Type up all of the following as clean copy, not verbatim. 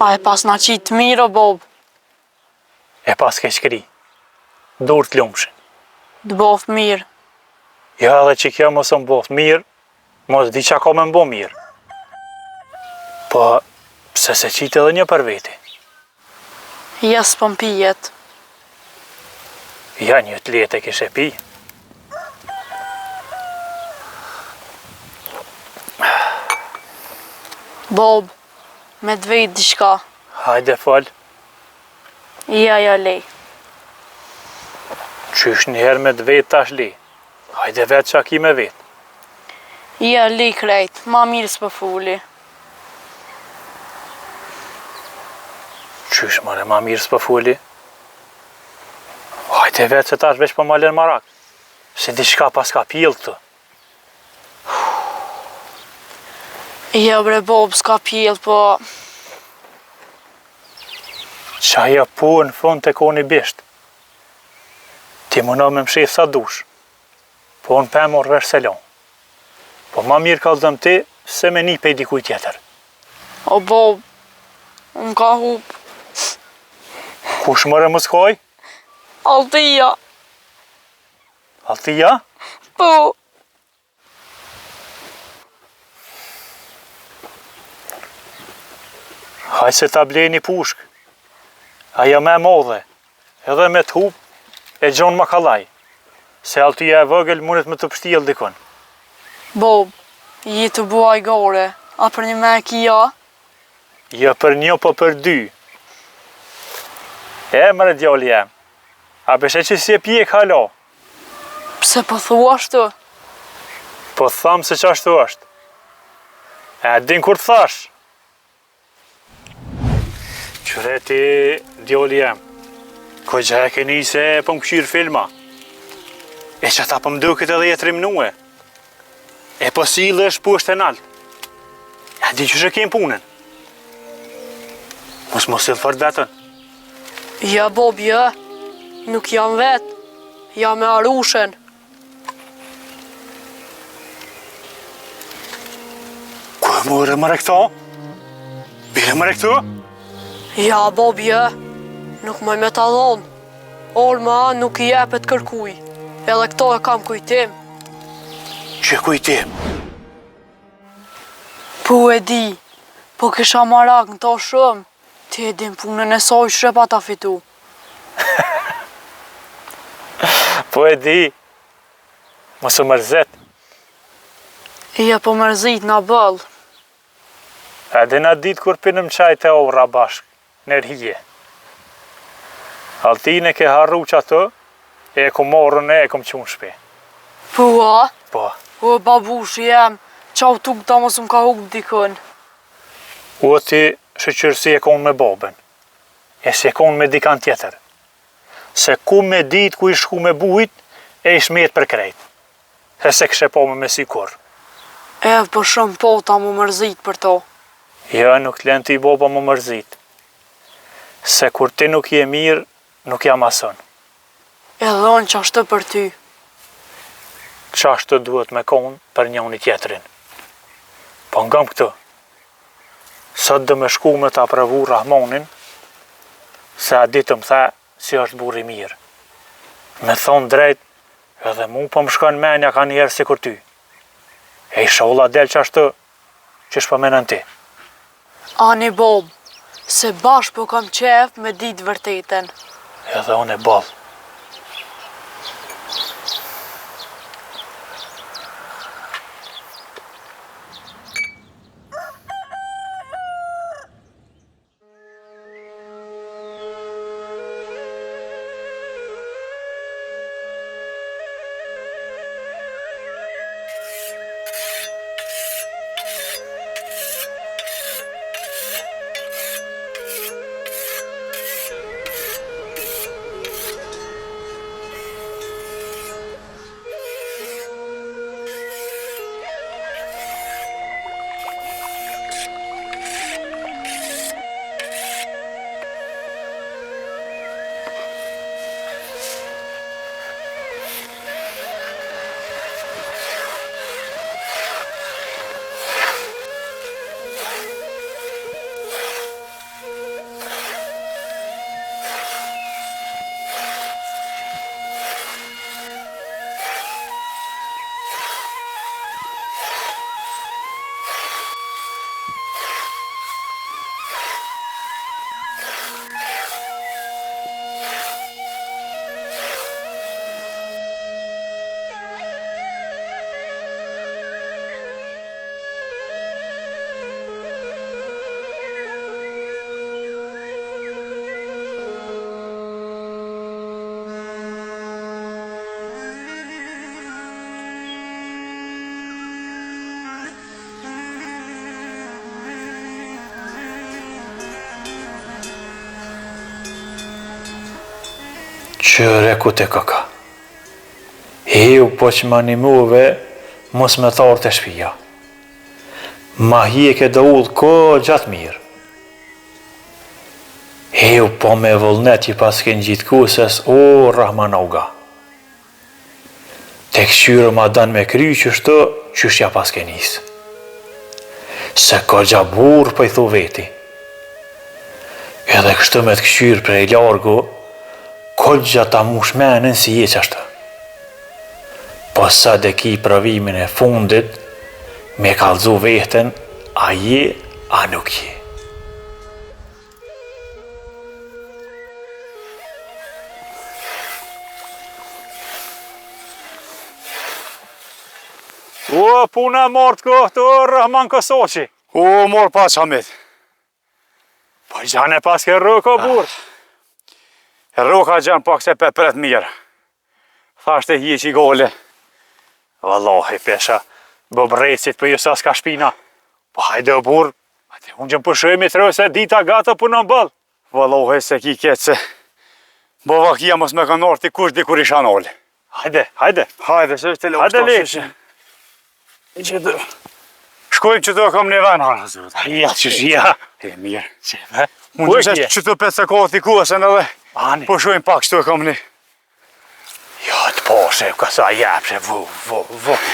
A e pas na qitë mirë, o Bob? E pas ke shkri. Dur të lumshin. D'bof mirë. Ja edhe që kjo mos më bof mirë, mos di qa ka me më bo mirë. Po, pse se qitë edhe një për veti. Ja s'pëm pijet. Ja një të letë e kishe pi. Bob, me t'vejt diçka. Hajde fol, Ja lej. qysh njëherë me të vetë tash li. Hajde vetë qa ki me vetë. Ja lej krejt, ma mirë s'pë fuli. Qysh more ma mirë s'po fuli. Hajde vetë se tash veç po ma lën marak. Se diçka pas ka pjellë këtu. Ja bre Bob, s'ka pjell, po... Qa ja pu në fund të koni bisht. Ti mëno me mshef sa dush. Po unë pe mor vesh selon. Po ma mirë ka zëm ti se me një pej dikuj tjetër. O Bob, unë ka hup. Kush mëre më skoj? Altia, Altia? po... Haj se ta blej një pushk. Aja me modhe. Edhe me t'hup e gjon ma kalaj. Se Altia e vëgël mundet me të pështjel dikon. Bob, je të buaj gore, a për një me kia? Jo për një, po për dy. E mërë djali jem. A beshe që si e pjek halo? Pse po thua ashtu? Po thamë se qashtu është. E din kur të thash? Qëreti djali jem. Ko gjë e keni se po më këshirë filma. E që ta po më duket edhe jetë rimnue. E po sile është pushtë e naltë. E di që shë kemë punën. Mos silë fort vetën. Ja Bob, ja. Nuk jam vet. Jam me Arushen. Ku e mërë më rekto? Bire më rekto? Ja Bob, ja. Nuk më me ta dhonë. Orma nuk i jepet kërkuj. Edhe këto e kam kujtim. Që kujtim? Po e di. Po kisha marak në to shumë. Ti e din punën e soj shrepa ta fitu. Po e di. Mos u mërzet. Ja po mërzit na bëll. A dhe na dit kur pinëm qaj të ora bashk, nërhije. Altine ke harru që ato, e ku morën e kom qunë shpi. Po a? Po, O babush jem. Qau tuk ta mos më ka huk dikën. u ti shëqyrësi e konë me babën, e si e konë me dikan tjetër. Se ku me dit ku i shku me bujt, e i shmet për krejt. Se këshe po me si kur. Po shumë po ta mu mërzit për to. Jo, nuk len ti baba më mërzit. Se kur ti nuk je mirë, nuk jam ason. Edhe unë qashtë për ty. Qashtë duhet me konë për njëni tjetërin. Po ngam këtu. Sot dhe me shku me ta pravu Rahmonin, se a ditë më tha si është burri mirë. Me thonë drejt, edhe mu po më shkon menja ka njerë si kur ty. E i sholla del qashtë, që shpëmenën ti. Ani Bob, se bash po kam qef me ditë vërteten. Edhe unë e ballë. Qëre ku të këka. Hiu po që ma animuve, mos me tharë të shpia. Ma hi e ke do ullë ko gjatë mirë. Hiu po me vullnet që pas kënë gjitë kusës, o Rahman Auga. Te këshyrë ma dan me kry qështu, qështja pas kënisë. Se ka gjabur për i thu veti. Edhe kështu me të këshyrë prej largu, Kogja ta mushmenën si je qashtë. Po sa dhe ki pravimin e fundit, me kalzu veten, a je, a nuk je. O, puna martë kohë, Rahman Kosoqi. O, morë pas Hamid. Po gjane pas ke rëko burë. Roka gjanë pak se pepret mirë. Thashte hi që i gole. Wallahi pesha, bëbrecit për ju sa s'ka shpina. Po hajde o burë, unë gjëmë pëshëjmë i thërë se dita gata punë në bëllë. Wallahi se ki ketë se bova kia mos me kanë orti kush di kur isha nolë. Hajde, hajde. Hajde, se është të lopë. Hajde le. Shkojmë që të kam një ven, harë, zërët. Ja, që shia. E, mirë. Qeve? Unë që që të 5 sekundë t'i kuësën edhe. Ani. Po shojmë pak që të kam një. Ja, të poshe, ka sa jepshe, vu.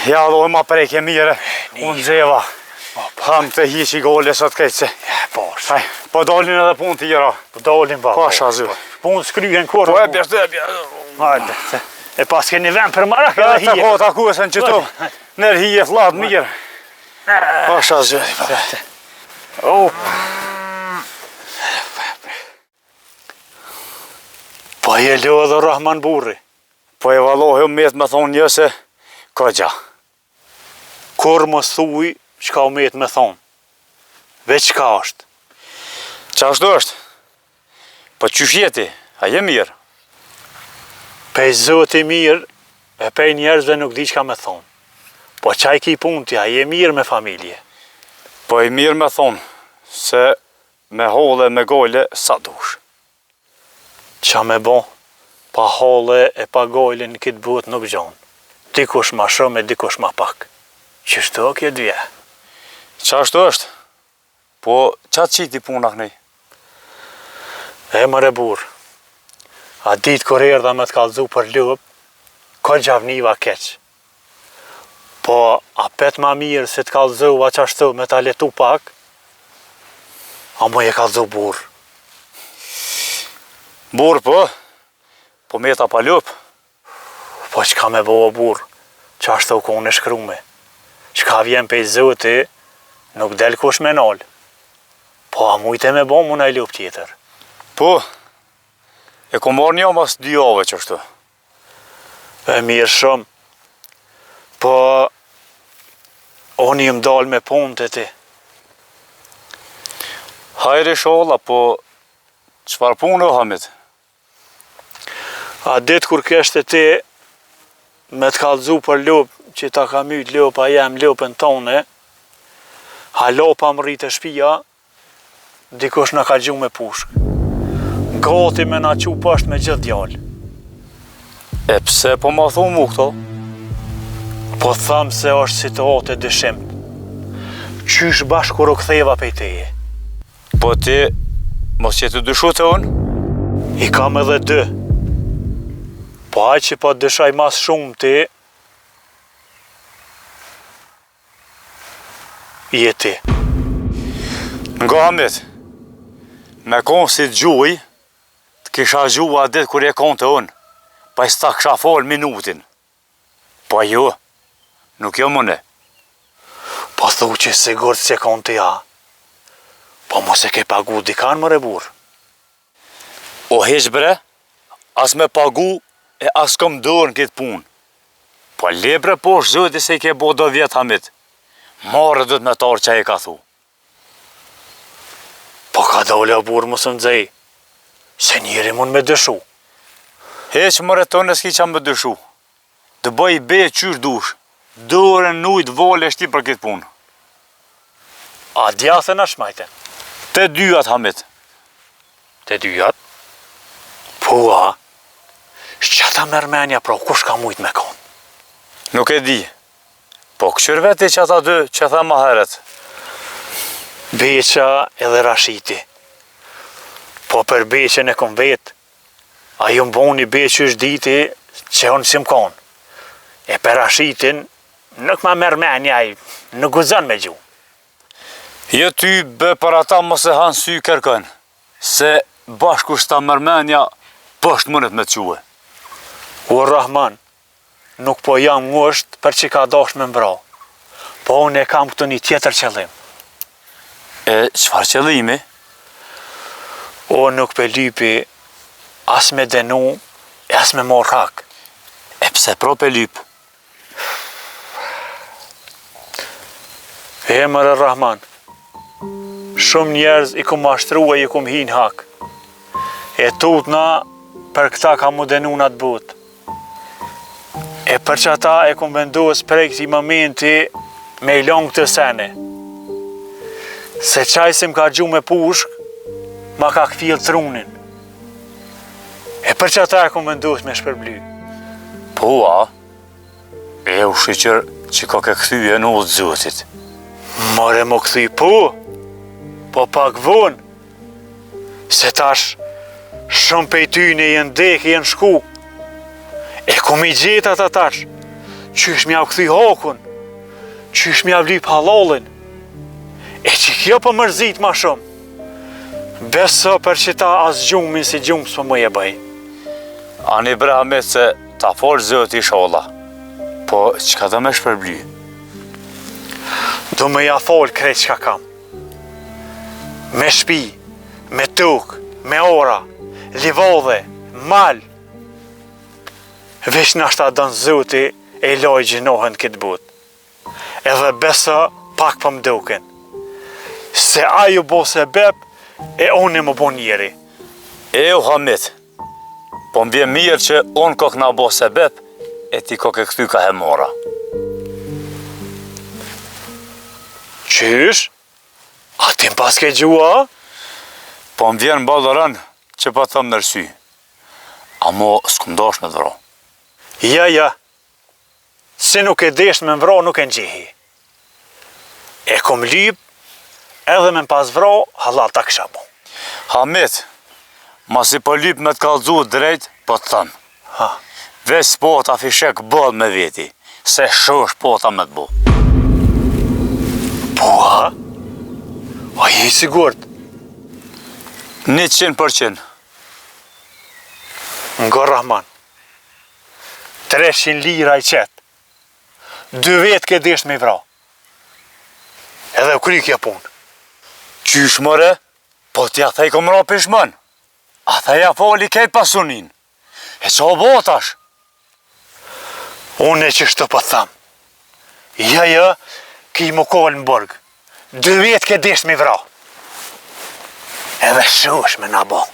Ja, dojë ma prejke mire. Unë zeva. Ham të hi që i gole sot kejtë se. Ja, poshe. Po dolin edhe punë tjera. Po dolin ba. Pasha zërë. Punë s'kryhen korë. Po e bjeshtë. Hajde. E pas keni vend për marak edhe Të hije. kohë t'a kuësën që to. Nër hije flatë mirë. Pasha zërë. Po e lo edhe Rahman burri. Po e valohi me të me thonë një se ka gja. Kur mos thuj, qka u me të me thonë. Veç qka është. Qa është është? Po qysh jeti, a je mirë? Pej zoti mirë, e pej njerëzve nuk di qka me thonë. Po qaj ki punti, a je mirë me familje. Po e mirë me thonë, se me hole me gojle sa dush. Qa me bo, pa hole e pa gojle në kitë buhet nuk gjonë. Dikush ma shumë e dikush ma pak. Qështu kje dvje? Qa është është? Po qa qiti puna kënej? E mëre burë. A ditë kur erdha me të kalzu për lup, ko gjavniva keq. Po a pet ma mirë se të kalzu a qashtu me ta letu pak, a mu e kalzu burë. Burë po me ta pa lup. Po qka me bo burë, qashtu ku unë e shkrume. Qka vjen pej zoti, nuk del kush me nol. Po a mujte me bo mu në lup tjetër. Po, e ku marrë një mas 2 jave qështu. E mirë shumë. Po, unë jëm dal me punë të ti. Hajri sholla, po qëfar punë o Hamid? A ditë kur keshte ti me të kalzu për lup, që ta ka myt lup, a jem lupën tone, ha lopa më rritë e shpia, dikush në ka gju me pushk. Gati me na qu pashtë me gjithë djallë. E pse po ma thu mu këto? Po thamë se është situatë e dëshimt. Qysh bashkë kur u ktheva pej teje. Po ti, mos që të dyshu të unë? I kam edhe 2. Po aj që po dëshaj mas shumë ti, je ti. Nga Hamid, me konë si të gjuj, të kisha gjua ditë kur e konë të unë, pa i sta kisha folë minutin. Po jo, nuk jo mëne. Po thu që sigur që konë të ja. Po mos e ke pagu dikan më rebur. O heq bre, as me pagu e as kom dorë në këtë punë. Po lebre po është zëti se i ke bo do vjetë Hamid. Marë dhët me tarë që e ka thu. Po ka dole o burë mësë nëzej, se njeri mund me dëshu. Heq më retonë e s'ki qa më dëshu. Dë bëj be qysh dush, dorën nujt vole shti për këtë punë. A djathën a shmajten? Te dyat Hamid. Te dyat? Po a, Që ta mërmenja, pro, kush ka mujt me konë? Nuk e di. Po këshër veti që ata dy që tha ma heret. Beqa edhe Rashiti. Po për beqen e kom vetë, a ju mboni beqë është diti që unë si më konë. E për Rashitin, nuk ma mërmenja, nuk guzën me gju. Jo ty bë për ata mos e hanë sy kërkën, se bashku shta mërmenja, pësht mënet me të quë. O Rahman, nuk po jam ngusht për që ka dosh me mbra, po unë e kam këtu një tjetër qëllim. E qëfar qëllimi? O nuk pe lypi, as me denu, as me mor hak. E pse pro pe lyp? E mërë Rahman, shumë njerëz i kum ashtrua i kum hin hak. E tutna për këta ka mu denu në atë botë. E për që ata e kum vendos prej këti momenti me i long të sene. Se qaj si më ka gju me pushk, ma ka këfil trunin. E për që ata e kum vendos me shpërbly. Po, a? E u shqyqër që ka ke këthyje në udhë zotit. More më këthy po pak vonë, se tash shumë pej tyne jenë dek, jenë shku. E kum i gjithë ata tash, qysh m'ja këthy hakun, qysh m'ja vlip halalin, e që kjo për mërzit ma shumë. Beso për që ta as gjumin si gjumë së më je bëj. Ani Brahmet se ta folë zoti sholla, po qka dhe me shpërbly? Do me ja folë krejt qka kam. Me shpi, me tuk, me ora, livodhe, mal. Vesh në ashta dënë zoti e loj gjinohen këtë but. Edhe besa pak për mduken. Se aju bo se bep, e unë më bo njeri. E u Hamit, po më vjen mirë që unë kok na bo se bep, e ti kok e këthy ka hemora. Qysh? A ti më pas ke gjua? Po më vjen balërën që pa thëmë nërsy. A mo s'kum dosh me dhro. Ja. Si nuk e desh me mvro, nuk e ngjihi. E kum lyp, edhe me pas vro, halal ta kësha mu. Hamit, ma si po lyp me të kalzu drejt, po të thëmë. Ha. Veç s'po ta fishek bol me veti, se shosh po ta me të bo. Po, ha? A je i sigurt? 100%. Nga Rahman, 300 lira i qetë. 2 vetë ke desh me i vra. Edhe u kry kja punë. Qysh mëre? Po t'ja thej kom ra pishmën. A theja foli kejt pasunin. E qa botash? Unë e që shtë për thamë. Ja, ki më kohë në burg. 2 vetë ke desh me i vra. Edhe shush me na bo.